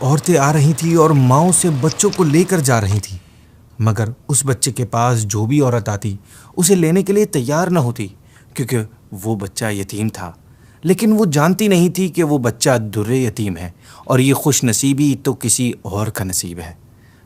عورتیں آ رہی تھیں اور ماؤں سے بچوں کو لے کر جا رہی تھیں، مگر اس بچے کے پاس جو بھی عورت آتی اسے لینے کے لیے تیار نہ ہوتی، کیونکہ وہ بچہ یتیم تھا۔ لیکن وہ جانتی نہیں تھی کہ وہ بچہ در یتیم ہے، اور یہ خوش نصیبی تو کسی اور کا نصیب ہے۔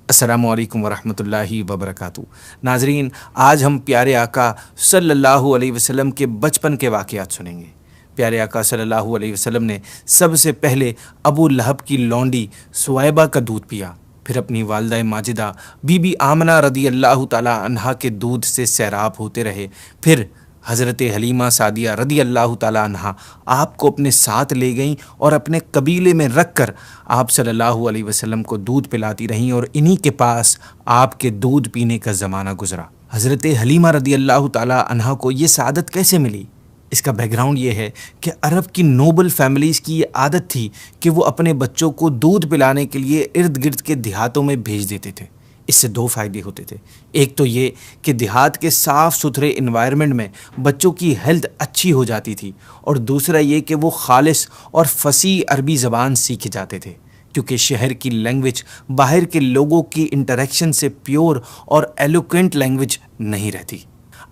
السلام علیکم ورحمۃ اللہ وبرکاتہ۔ ناظرین، آج ہم پیارے آقا صلی اللہ علیہ وسلم کے بچپن کے واقعات سنیں گے۔ پیارے آقا صلی اللہ علیہ وسلم نے سب سے پہلے ابو لہب کی لونڈی سویبہ کا دودھ پیا، پھر اپنی والدہ ماجدہ بی بی آمنہ رضی اللہ تعالی عنہا کے دودھ سے سیراب ہوتے رہے، پھر حضرت حلیمہ سعدیہ رضی اللہ تعالی عنہا آپ کو اپنے ساتھ لے گئیں اور اپنے قبیلے میں رکھ کر آپ صلی اللہ علیہ وسلم کو دودھ پلاتی رہیں، اور انہی کے پاس آپ کے دودھ پینے کا زمانہ گزرا۔ حضرت حلیمہ رضی اللہ تعالی عنہا کو یہ سعادت کیسے ملی؟ اس کا بیک گراؤنڈ یہ ہے کہ عرب کی نوبل فیملیز کی یہ عادت تھی کہ وہ اپنے بچوں کو دودھ پلانے کے لیے ارد گرد کے دیہاتوں میں بھیج دیتے تھے۔ اس سے دو فائدے ہوتے تھے، ایک تو یہ کہ دیہات کے صاف ستھرے انوائرمنٹ میں بچوں کی ہیلتھ اچھی ہو جاتی تھی، اور دوسرا یہ کہ وہ خالص اور فصیح عربی زبان سیکھ جاتے تھے، کیونکہ شہر کی لینگویج باہر کے لوگوں کی انٹریکشن سے پیور اور ایلوکوینٹ لینگویج نہیں رہتی۔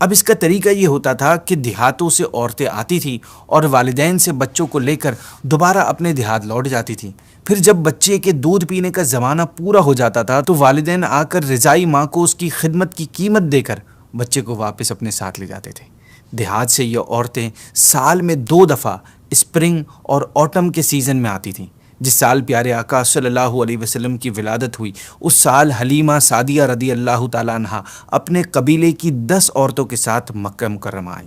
اب اس کا طریقہ یہ ہوتا تھا کہ دیہاتوں سے عورتیں آتی تھیں اور والدین سے بچوں کو لے کر دوبارہ اپنے دیہات لوٹ جاتی تھیں۔ پھر جب بچے کے دودھ پینے کا زمانہ پورا ہو جاتا تھا تو والدین آ کر رضائی ماں کو اس کی خدمت کی قیمت دے کر بچے کو واپس اپنے ساتھ لے جاتے تھے۔ دیہات سے یہ عورتیں سال میں 2 دفعہ اسپرنگ اور آٹم کے سیزن میں آتی تھیں۔ جس سال پیارے آقا صلی اللہ علیہ وسلم کی ولادت ہوئی، اس سال حلیمہ سعدیہ رضی اللہ تعالیٰ عنہا اپنے قبیلے کی 10 عورتوں کے ساتھ مکہ مکرمہ آئیں۔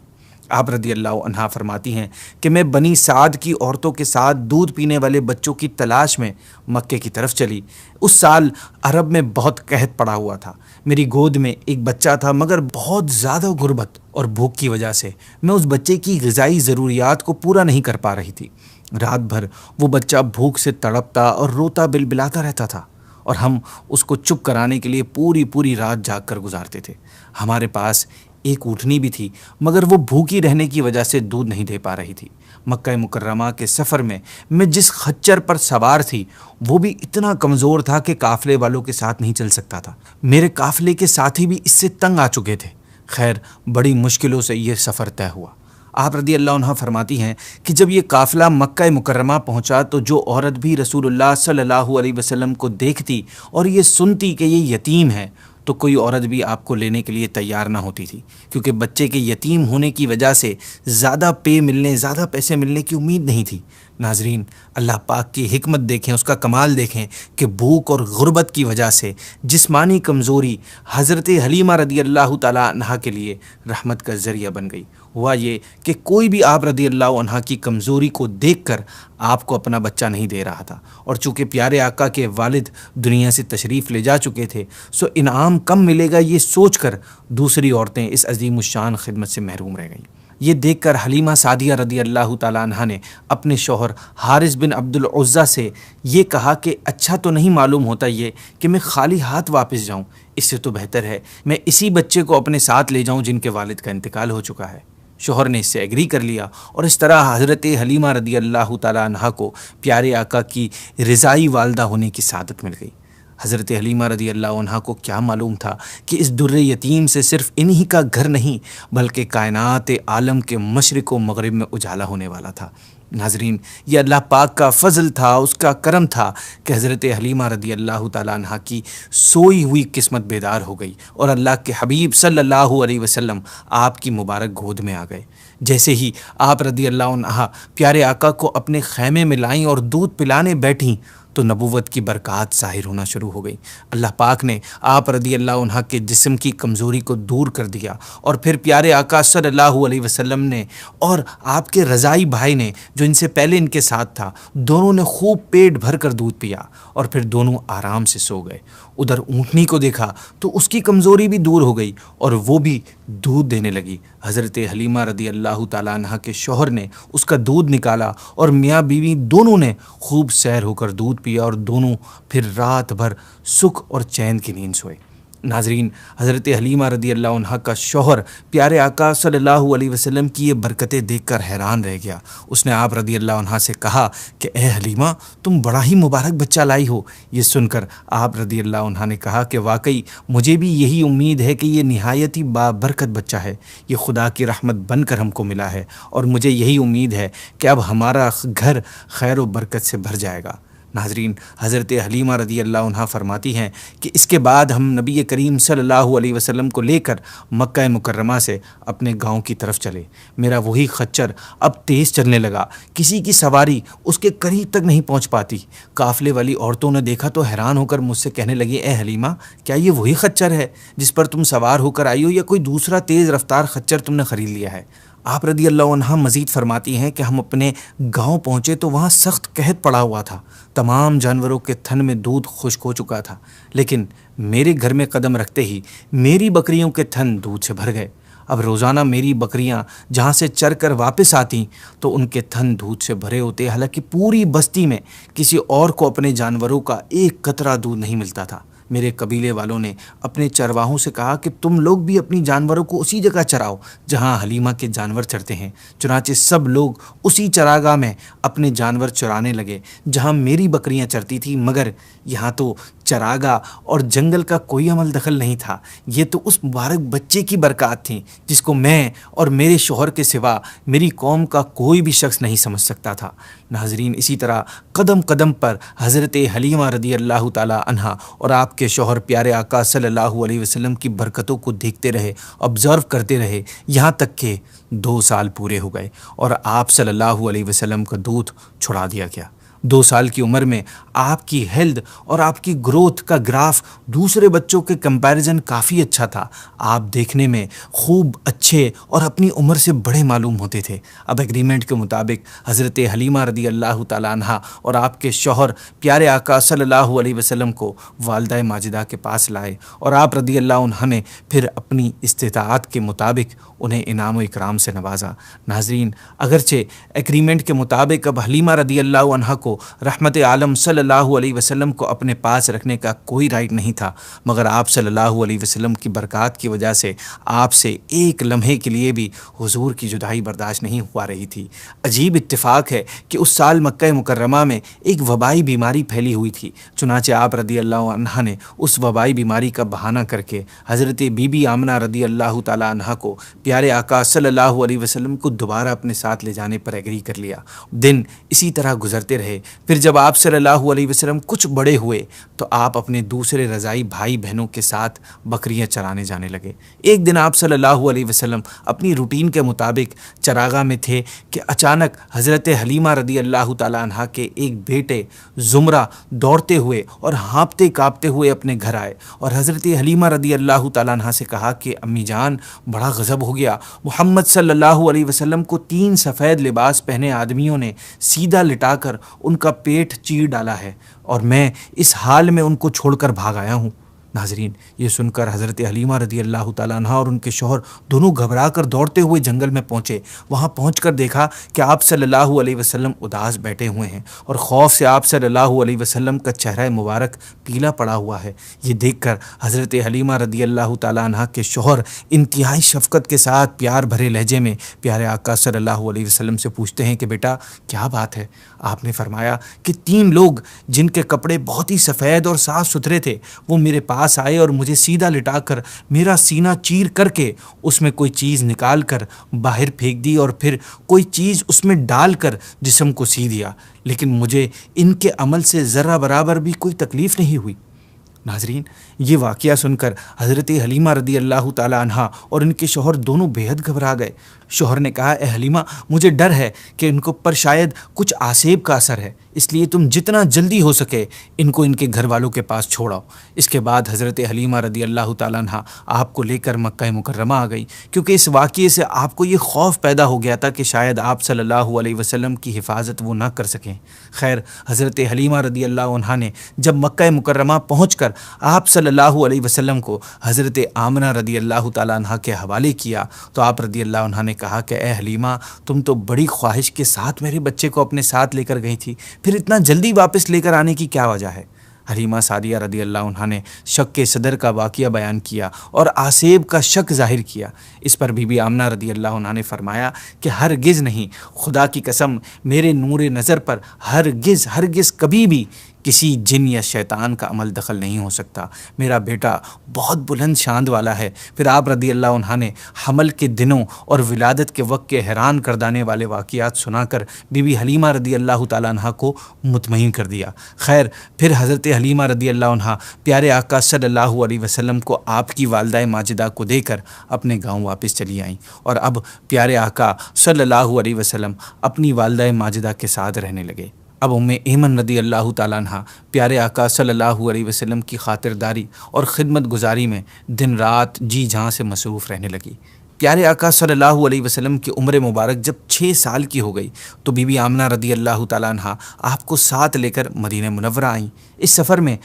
آپ رضی اللہ عنہا فرماتی ہیں کہ میں بنی سعد کی عورتوں کے ساتھ دودھ پینے والے بچوں کی تلاش میں مکے کی طرف چلی۔ اس سال عرب میں بہت قحط پڑا ہوا تھا، میری گود میں ایک بچہ تھا، مگر بہت زیادہ غربت اور بھوک کی وجہ سے میں اس بچے کی غذائی ضروریات کو پورا نہیں کر پا رہی تھی۔ رات بھر وہ بچہ بھوک سے تڑپتا اور روتا بلبلاتا رہتا تھا، اور ہم اس کو چپ کرانے کے لیے پوری رات جاگ کر گزارتے تھے۔ ہمارے پاس ایک اونٹنی بھی تھی، مگر وہ بھوکی رہنے کی وجہ سے دودھ نہیں دے پا رہی تھی۔ مکہ مکرمہ کے سفر میں جس خچر پر سوار تھی وہ بھی اتنا کمزور تھا کہ قافلے والوں کے ساتھ نہیں چل سکتا تھا۔ میرے قافلے کے ساتھی بھی اس سے تنگ آ چکے تھے۔ خیر، بڑی مشکلوں سے یہ سفر طے ہوا۔ آپ رضی اللہ عنہ فرماتی ہیں کہ جب یہ قافلہ مکہ مکرمہ پہنچا تو جو عورت بھی رسول اللہ صلی اللہ علیہ وسلم کو دیکھتی اور یہ سنتی کہ یہ یتیم ہے، تو کوئی عورت بھی آپ کو لینے کے لیے تیار نہ ہوتی تھی، کیونکہ بچے کے یتیم ہونے کی وجہ سے زیادہ پیسے ملنے کی امید نہیں تھی۔ ناظرین، اللہ پاک کی حکمت دیکھیں، اس کا کمال دیکھیں کہ بھوک اور غربت کی وجہ سے جسمانی کمزوری حضرت حلیمہ رضی اللہ تعالیٰ عنہا کے لیے رحمت کا ذریعہ بن گئی۔ ہوا یہ کہ کوئی بھی آپ رضی اللہ عنہا کی کمزوری کو دیکھ کر آپ کو اپنا بچہ نہیں دے رہا تھا، اور چونکہ پیارے آقا کے والد دنیا سے تشریف لے جا چکے تھے، سو انعام کم ملے گا یہ سوچ کر دوسری عورتیں اس عظیم الشان خدمت سے محروم رہ گئیں۔ یہ دیکھ کر حلیمہ سعدیہ رضی اللہ تعالیٰ عنہا نے اپنے شوہر حارث بن عبد العزیٰ سے یہ کہا کہ اچھا تو نہیں معلوم ہوتا یہ کہ میں خالی ہاتھ واپس جاؤں، اس سے تو بہتر ہے میں اسی بچے کو اپنے ساتھ لے جاؤں جن کے والد کا انتقال ہو چکا ہے۔ شوہر نے اس سے ایگری کر لیا، اور اس طرح حضرت حلیمہ رضی اللہ تعالیٰ عنہا کو پیارے آقا کی رضائی والدہ ہونے کی سعادت مل گئی۔ حضرت حلیمہ رضی اللہ عنہا کو کیا معلوم تھا کہ اس در یتیم سے صرف انہی کا گھر نہیں بلکہ کائنات عالم کے مشرق و مغرب میں اجالا ہونے والا تھا۔ ناظرین، یہ اللہ پاک کا فضل تھا، اس کا کرم تھا کہ حضرت حلیمہ رضی اللہ تعالیٰ عنہا کی سوئی ہوئی قسمت بیدار ہو گئی، اور اللہ کے حبیب صلی اللہ علیہ وسلم آپ کی مبارک گود میں آ گئے۔ جیسے ہی آپ رضی اللہ عنہا پیارے آقا کو اپنے خیمے میں لائیں اور دودھ پلانے بیٹھیں تو نبوت کی برکات ظاہر ہونا شروع ہو گئی۔ اللہ پاک نے آپ رضی اللہ عنہا کے جسم کی کمزوری کو دور کر دیا، اور پھر پیارے آقا صلی اللہ علیہ وسلم نے اور آپ کے رضائی بھائی نے جو ان سے پہلے ان کے ساتھ تھا، دونوں نے خوب پیٹ بھر کر دودھ پیا، اور پھر دونوں آرام سے سو گئے۔ ادھر اونٹنی کو دیکھا تو اس کی کمزوری بھی دور ہو گئی اور وہ بھی دودھ دینے لگی۔ حضرت حلیمہ رضی اللہ تعالیٰ عنہا کے شوہر نے اس کا دودھ نکالا، اور میاں بیوی دونوں نے خوب سیر ہو کر دودھ پیا، اور دونوں پھر رات بھر سکھ اور چین کی نیند سوئے۔ ناظرین، حضرت حلیمہ رضی اللہ عنہا کا شوہر پیارے آقا صلی اللہ علیہ وسلم کی یہ برکتیں دیکھ کر حیران رہ گیا۔ اس نے آپ رضی اللہ عنہا سے کہا کہ اے حلیمہ، تم بڑا ہی مبارک بچہ لائی ہو۔ یہ سن کر آپ رضی اللہ عنہا نے کہا کہ واقعی مجھے بھی یہی امید ہے کہ یہ نہایت ہی بابرکت بچہ ہے، یہ خدا کی رحمت بن کر ہم کو ملا ہے، اور مجھے یہی امید ہے کہ اب ہمارا گھر خیر و برکت سے بھر جائے گا۔ ناظرین، حضرت حلیمہ رضی اللہ عنہا فرماتی ہیں کہ اس کے بعد ہم نبی کریم صلی اللہ علیہ وسلم کو لے کر مکہ مکرمہ سے اپنے گاؤں کی طرف چلے۔ میرا وہی خچر اب تیز چلنے لگا، کسی کی سواری اس کے قریب تک نہیں پہنچ پاتی۔ قافلے والی عورتوں نے دیکھا تو حیران ہو کر مجھ سے کہنے لگی، اے حلیمہ، کیا یہ وہی خچر ہے جس پر تم سوار ہو کر آئی ہو، یا کوئی دوسرا تیز رفتار خچر تم نے خرید لیا ہے؟ آپ رضی اللہ عنہ مزید فرماتی ہیں کہ ہم اپنے گاؤں پہنچے تو وہاں سخت قحط پڑا ہوا تھا، تمام جانوروں کے تھن میں دودھ خشک ہو چکا تھا، لیکن میرے گھر میں قدم رکھتے ہی میری بکریوں کے تھن دودھ سے بھر گئے۔ اب روزانہ میری بکریاں جہاں سے چر کر واپس آتیں تو ان کے تھن دودھ سے بھرے ہوتے، حالانکہ پوری بستی میں کسی اور کو اپنے جانوروں کا ایک قطرہ دودھ نہیں ملتا تھا۔ میرے قبیلے والوں نے اپنے چرواہوں سے کہا کہ تم لوگ بھی اپنی جانوروں کو اسی جگہ چراؤ جہاں حلیمہ کے جانور چرتے ہیں۔ چنانچہ سب لوگ اسی چراگاہ میں اپنے جانور چرانے لگے جہاں میری بکریاں چرتی تھیں، مگر یہاں تو چراگاہ اور جنگل کا کوئی عمل دخل نہیں تھا۔ یہ تو اس مبارک بچے کی برکات تھیں جس کو میں اور میرے شوہر کے سوا میری قوم کا کوئی بھی شخص نہیں سمجھ سکتا تھا۔ ناظرین، اسی طرح قدم قدم پر حضرت حلیمہ رضی اللہ تعالی عنہا اور آپ کے شوہر پیارے آقا صلی اللہ علیہ وسلم کی برکتوں کو دیکھتے رہے، آبزرو کرتے رہے، یہاں تک کہ 2 سال پورے ہو گئے اور آپ صلی اللہ علیہ وسلم کا دودھ چھڑا دیا گیا۔ 2 سال کی عمر میں آپ کی ہیلتھ اور آپ کی گروتھ کا گراف دوسرے بچوں کے کمپیریزن کافی اچھا تھا۔ آپ دیکھنے میں خوب اچھے اور اپنی عمر سے بڑے معلوم ہوتے تھے۔ اب ایگریمنٹ کے مطابق حضرت حلیمہ رضی اللہ تعالیٰ عنہا اور آپ کے شوہر پیارے آقا صلی اللہ علیہ وسلم کو والدہ ماجدہ کے پاس لائے، اور آپ رضی اللہ عنہ نے پھر اپنی استطاعت کے مطابق انہیں انعام و اکرام سے نوازا۔ ناظرین، اگرچہ ایگریمنٹ کے مطابق اب حلیمہ رضی اللہ عنہ کو رحمت عالم صلی اللہ علیہ وسلم کو اپنے پاس رکھنے کا کوئی رائٹ نہیں تھا، مگر آپ صلی اللہ علیہ وسلم کی برکات کی وجہ سے آپ سے ایک لمحے کے لیے بھی حضور کی جدائی برداشت نہیں ہوا رہی تھی۔ عجیب اتفاق ہے کہ اس سال مکہ مکرمہ میں ایک وبائی بیماری پھیلی ہوئی تھی، چنانچہ آپ رضی اللہ عنہ نے اس وبائی بیماری کا بہانہ کر کے حضرت بی بی آمنہ رضی اللہ تعالیٰ عنہ کو پیارے آقا صلی اللہ علیہ وسلم کو دوبارہ اپنے ساتھ لے جانے پر ایگری کر لیا۔ دن اسی طرح گزرتے رہے۔ پھر جب آپ صلی اللہ علیہ وسلم کچھ بڑے ہوئے تو آپ اپنے دوسرے رضائی بھائی بہنوں کے ساتھ بکریاں چرانے جانے لگے۔ ایک دن آپ صلی اللہ علیہ وسلم اپنی روٹین کے مطابق چراگاہ میں تھے کہ اچانک حضرت حلیمہ رضی اللہ تعالیٰ عنہ کے ایک بیٹے زمرہ دوڑتے ہوئے اور ہانپتے کانپتے ہوئے اپنے گھر آئے اور حضرت حلیمہ رضی اللہ تعالیٰ عنہ سے کہا کہ امی جان، بڑا غضب ہو گیا، محمد صلی اللہ علیہ وسلم کو 3 سفید لباس پہنے آدمیوں نے سیدھا لٹا کر ان کا پیٹ چیر ڈالا ہے، اور میں اس حال میں ان کو چھوڑ کر بھاگ آیا ہوں۔ ناظرین، یہ سن کر حضرت حلیمہ رضی اللہ تعالیٰ عنہ اور ان کے شوہر دونوں گھبرا کر دوڑتے ہوئے جنگل میں پہنچے۔ وہاں پہنچ کر دیکھا کہ آپ صلی اللہ علیہ وسلم اداس بیٹھے ہوئے ہیں اور خوف سے آپ صلی اللہ علیہ وسلم کا چہرہ مبارک پیلا پڑا ہوا ہے۔ یہ دیکھ کر حضرت حلیمہ رضی اللہ تعالیٰ عنہ کے شوہر انتہائی شفقت کے ساتھ پیار بھرے لہجے میں پیارے آقا صلی اللہ علیہ وسلم سے پوچھتے ہیں کہ بیٹا، کیا بات ہے؟ آپ نے فرمایا کہ 3 لوگ جن کے کپڑے بہت ہی سفید اور صاف ستھرے تھے، وہ میرے پاس آئے اور مجھے سیدھا لٹا کر میرا سینہ چیر کر کے اس میں کوئی چیز نکال کر باہر پھینک دی اور پھر کوئی چیز اس میں ڈال کر جسم کو سی دیا، لیکن مجھے ان کے عمل سے ذرہ برابر بھی کوئی تکلیف نہیں ہوئی۔ ناظرین، یہ واقعہ سن کر حضرت حلیمہ رضی اللہ تعالیٰ عنہ اور ان کے شوہر دونوں بے حد گھبرا گئے۔ شوہر نے کہا، اے حلیمہ، مجھے ڈر ہے کہ ان کو پر شاید کچھ آسیب کا اثر ہے، اس لیے تم جتنا جلدی ہو سکے ان کو ان کے گھر والوں کے پاس چھوڑاؤ۔ اس کے بعد حضرت حلیمہ رضی اللہ تعالیٰ عنہ آپ کو لے کر مکہ مکرمہ آ گئی، کیونکہ اس واقعے سے آپ کو یہ خوف پیدا ہو گیا تھا کہ شاید آپ صلی اللہ علیہ وسلم کی حفاظت وہ نہ کر سکیں۔ خیر، حضرت حلیمہ رضی اللہ عنہ نے جب مکہ مکرمہ پہنچ کر آپ صلی اللہ علیہ وسلم کو حضرت آمنہ رضی اللہ تعالیٰ عنہ کے حوالے کیا تو آپ رضی اللہ عنہ نے کہا کہ اے حلیمہ، تم تو بڑی خواہش کے ساتھ میرے بچے کو اپنے ساتھ لے کر گئی تھی، پھر اتنا جلدی واپس لے کر آنے کی کیا وجہ ہے؟ حلیمہ سعدیہ رضی اللہ عنہا نے شک کے صدر کا واقعہ بیان کیا اور آسیب کا شک ظاہر کیا۔ اس پر بی بی آمنہ رضی اللہ عنہا نے فرمایا کہ ہرگز نہیں، خدا کی قسم میرے نور نظر پر ہرگز کبھی بھی کسی جن یا شیطان کا عمل دخل نہیں ہو سکتا، میرا بیٹا بہت بلند شان والا ہے۔ پھر آپ رضی اللہ عنہ نے حمل کے دنوں اور ولادت کے وقت کے حیران کردانے والے واقعات سنا کر بی بی حلیمہ رضی اللہ تعالیٰ عنہ کو مطمئن کر دیا۔ خیر، پھر حضرت حلیمہ رضی اللہ عنہ پیارے آقا صلی اللہ علیہ وسلم کو آپ کی والدہ ماجدہ کو دے کر اپنے گاؤں واپس چلی آئیں، اور اب پیارے آقا صلی اللہ علیہ وسلم اپنی والدہ ماجدہ کے ساتھ رہنے لگے۔ اب ایمن رضی اللہ تعالیٰ عنہ پیارے آقا صلی اللہ علیہ وسلم کی خاطرداری اور خدمت گزاری میں دن رات جی جہاں سے مصروف رہنے لگی۔ پیارے آقا صلی اللہ علیہ وسلم کی عمر مبارک جب 6 سال کی ہو گئی تو بی بی آمنہ رضی اللہ تعالیٰ عنہ آپ کو ساتھ لے کر مدینہ منورہ آئیں۔ اس سفر میں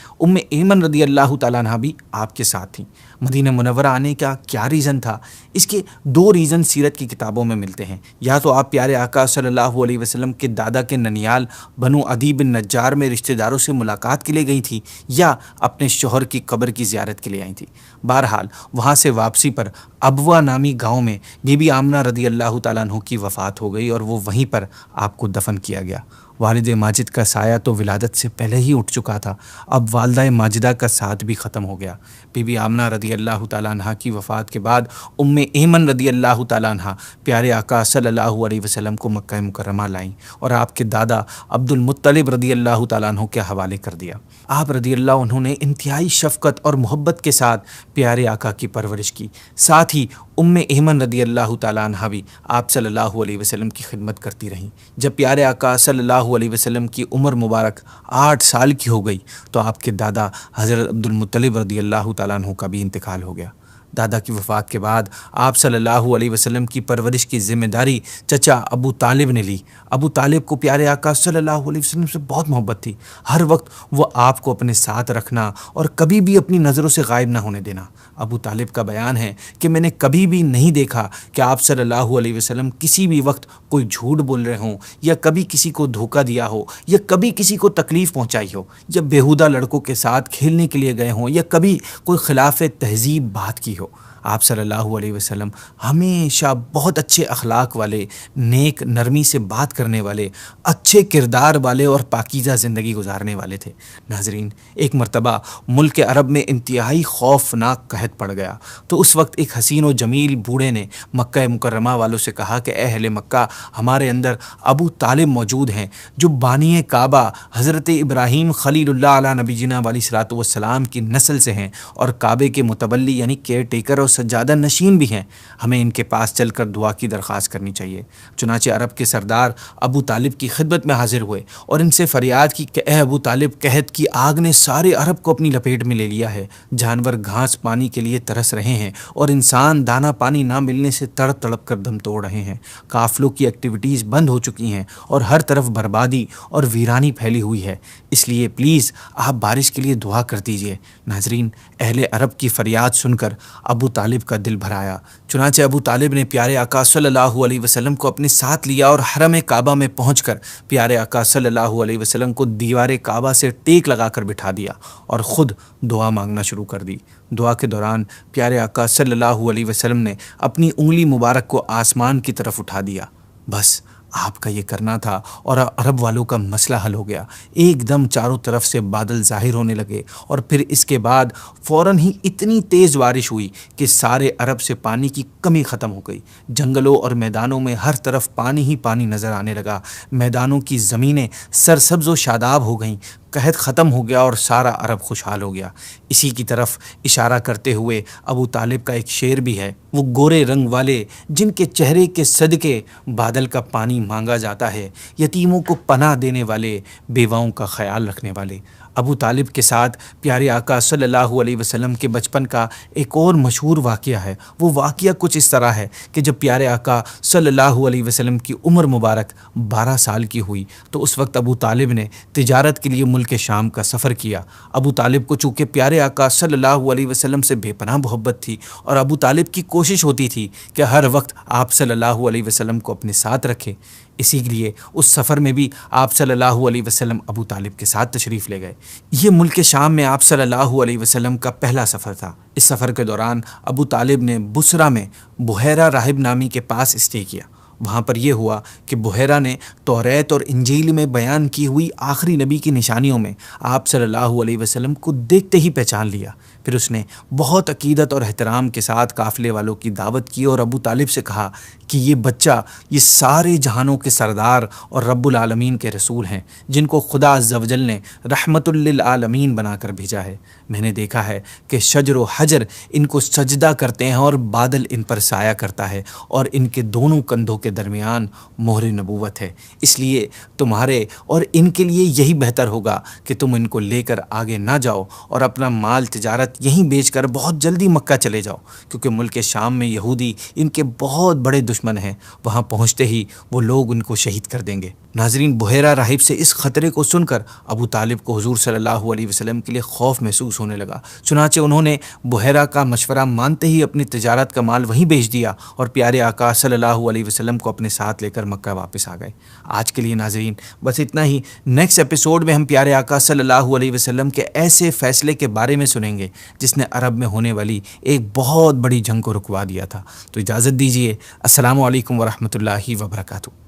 ایمن رضی اللہ تعالیٰ عنہ بھی آپ کے ساتھ تھیں۔ مدینہ منورہ آنے کا کیا ریزن تھا؟ اس کے 2 ریزن سیرت کی کتابوں میں ملتے ہیں۔ یا تو آپ پیارے آقا صلی اللہ علیہ وسلم کے دادا کے ننیال بنو عدی بن نجار میں رشتہ داروں سے ملاقات کے لیے گئی تھی، یا اپنے شوہر کی قبر کی زیارت کے لیے آئی تھی۔ بہرحال وہاں سے واپسی پر ابوا نامی گاؤں میں بی بی آمنہ رضی اللہ تعالیٰ عنہ کی وفات ہو گئی اور وہ وہیں پر آپ کو دفن کیا گیا۔ والد ماجد کا سایہ تو ولادت سے پہلے ہی اٹھ چکا تھا، اب والدہ ماجدہ کا ساتھ بھی ختم ہو گیا۔ بی بی آمنہ رضی اللہ تعالیٰ عنہ کی وفات کے بعد ایمن رضی اللہ تعالیٰ عنہ پیارے آقا صلی اللہ علیہ وسلم کو مکہ مکرمہ لائیں اور آپ کے دادا عبد المطلب رضی اللہ تعالیٰ عنہ کے حوالے کر دیا۔ آپ رضی اللہ عنہ نے انتہائی شفقت اور محبت کے ساتھ پیارے آقا کی پرورش کی، ساتھ ہی ایمن رضی اللہ تعالیٰ عنہ بھی آپ صلی اللہ علیہ وسلم کی خدمت کرتی رہیں۔ جب پیارے آقا صلی اللہ علیہ وسلم کی عمر مبارک 8 سال کی ہو گئی تو آپ کے دادا حضرت عبد المطلب رضی اللہ تعالیٰ عنہ کا بھی انتقال ہو گیا۔ دادا کی وفات کے بعد آپ صلی اللہ علیہ وسلم کی پرورش کی ذمہ داری چچا ابو طالب نے لی۔ ابو طالب کو پیارے آقا صلی اللہ علیہ وسلم سے بہت محبت تھی، ہر وقت وہ آپ کو اپنے ساتھ رکھنا اور کبھی بھی اپنی نظروں سے غائب نہ ہونے دینا۔ ابو طالب کا بیان ہے کہ میں نے کبھی بھی نہیں دیکھا کہ آپ صلی اللہ علیہ وسلم کسی بھی وقت کوئی جھوٹ بول رہے ہوں، یا کبھی کسی کو دھوکہ دیا ہو، یا کبھی کسی کو تکلیف پہنچائی ہو، یا بیہودہ لڑکوں کے ساتھ کھیلنے کے لیے گئے ہوں، یا کبھی کوئی خلاف تہذیب بات کی ہو۔ آپ صلی اللہ علیہ وسلم ہمیشہ بہت اچھے اخلاق والے، نیک نرمی سے بات کرنے والے، اچھے کردار والے اور پاکیزہ زندگی گزارنے والے تھے۔ ناظرین، ایک مرتبہ ملک عرب میں انتہائی خوفناک قحط پڑ گیا تو اس وقت ایک حسین و جمیل بوڑھے نے مکہ مکرمہ والوں سے کہا کہ اے اہل مکہ، ہمارے اندر ابو طالب موجود ہیں جو بانی کعبہ حضرت ابراہیم خلیل اللہ علیہ نبی جنا علیہ الصلوۃ والسلام کی نسل سے ہیں اور کعبے کے متولی یعنی کیئر ٹیکر اور سجادہ نشین بھی ہیں، ہمیں ان کے پاس چل کر دعا کی درخواست کرنی چاہیے۔ چنانچہ عرب کے سردار ابو طالب کی خدمت میں حاضر ہوئے اور ان سے فریاد کی کہ اے ابو طالب، قحط کی آگ نے سارے عرب کو اپنی لپیٹ میں لے لیا ہے، جانور گھاس پانی کے لیے ترس رہے ہیں اور انسان دانہ پانی نہ ملنے سے تڑپ تڑپ کر دم توڑ رہے ہیں، قافلوں کی ایکٹیویٹیز بند ہو چکی ہیں اور ہر طرف بربادی اور ویرانی پھیلی ہوئی ہے، اس لیے پلیز آپ بارش کے لیے دعا کر دیجئے۔ ناظرین، اہل عرب کی فریاد سن کر ابو طالب کا دل بھر آیا، چنانچہ ابو طالب نے پیارے آقا صلی اللہ علیہ وسلم کو اپنے ساتھ لیا اور حرم کعبہ میں پہنچ کر پیارے آقا صلی اللہ علیہ وسلم کو دیوار کعبہ سے ٹیک لگا کر بٹھا دیا اور خود دعا مانگنا شروع کر دی۔ دعا کے دوران پیارے آقا صلی اللہ علیہ وسلم نے اپنی انگلی مبارک کو آسمان کی طرف اٹھا دیا، بس آپ کا یہ کرنا تھا اور عرب والوں کا مسئلہ حل ہو گیا۔ ایک دم چاروں طرف سے بادل ظاہر ہونے لگے اور پھر اس کے بعد فوراً ہی اتنی تیز بارش ہوئی کہ سارے عرب سے پانی کی کمی ختم ہو گئی۔ جنگلوں اور میدانوں میں ہر طرف پانی ہی پانی نظر آنے لگا، میدانوں کی زمینیں سرسبز و شاداب ہو گئیں، قحط ختم ہو گیا اور سارا عرب خوشحال ہو گیا۔ اسی کی طرف اشارہ کرتے ہوئے ابو طالب کا ایک شعر بھی ہے، وہ گورے رنگ والے جن کے چہرے کے صدقے بادل کا پانی مانگا جاتا ہے، یتیموں کو پناہ دینے والے، بیواؤں کا خیال رکھنے والے۔ ابو طالب کے ساتھ پیارے آقا صلی اللہ علیہ وسلم کے بچپن کا ایک اور مشہور واقعہ ہے۔ وہ واقعہ کچھ اس طرح ہے کہ جب پیارے آقا صلی اللہ علیہ وسلم کی عمر مبارک 12 سال کی ہوئی تو اس وقت ابو طالب نے تجارت کے لیے ملک شام کا سفر کیا۔ ابو طالب کو چونکہ پیارے آقا صلی اللہ علیہ وسلم سے بے پناہ محبت تھی اور ابو طالب کی کوشش ہوتی تھی کہ ہر وقت آپ صلی اللہ علیہ وسلم کو اپنے ساتھ رکھے، اسی لیے اس سفر میں بھی آپ صلی اللہ علیہ وسلم ابو طالب کے ساتھ تشریف لے گئے۔ یہ ملک شام میں آپ صلی اللہ علیہ وسلم کا پہلا سفر تھا۔ اس سفر کے دوران ابو طالب نے بصرہ میں بحیرہ راہب نامی کے پاس اسٹے کیا۔ وہاں پر یہ ہوا کہ بحیرہ نے توریت اور انجیل میں بیان کی ہوئی آخری نبی کی نشانیوں میں آپ صلی اللہ علیہ وسلم کو دیکھتے ہی پہچان لیا۔ پھر اس نے بہت عقیدت اور احترام کے ساتھ قافلے والوں کی دعوت کی اور ابو طالب سے کہا کہ یہ بچہ یہ سارے جہانوں کے سردار اور رب العالمین کے رسول ہیں، جن کو خدا عز و جل نے رحمت للعالمین بنا کر بھیجا ہے۔ میں نے دیکھا ہے کہ شجر و حجر ان کو سجدہ کرتے ہیں اور بادل ان پر سایہ کرتا ہے، اور ان کے دونوں کندھوں کے درمیان مہر نبوت ہے۔ اس لیے تمہارے اور ان کے لیے یہی بہتر ہوگا کہ تم ان کو لے کر آگے نہ جاؤ اور اپنا مال تجارت یہیں بیچ کر بہت جلدی مکہ چلے جاؤ، کیونکہ ملک شام میں یہودی ان کے بہت بڑے دشمن ہیں، وہاں پہنچتے ہی وہ لوگ ان کو شہید کر دیں گے۔ ناظرین، بحیرہ راہب سے اس خطرے کو سن کر ابو طالب کو حضور صلی اللہ علیہ وسلم کے لیے خوف محسوس ہونے لگا، چنانچہ انہوں نے بحیرہ کا مشورہ مانتے ہی اپنی تجارت کا مال وہیں بیچ دیا اور پیارے آقا صلی اللہ علیہ وسلم کو اپنے ساتھ لے کر مکہ واپس آ گئے۔ آج کے لیے ناظرین بس اتنا ہی۔ نیکسٹ ایپیسوڈ میں ہم پیارے آقا صلی اللہ علیہ وسلم کے ایسے فیصلے کے بارے میں سنیں گے جس نے عرب میں ہونے والی ایک بہت بڑی جنگ کو رکوا دیا تھا۔ تو اجازت دیجیے، السلام علیکم ورحمۃ اللہ وبرکاتہ۔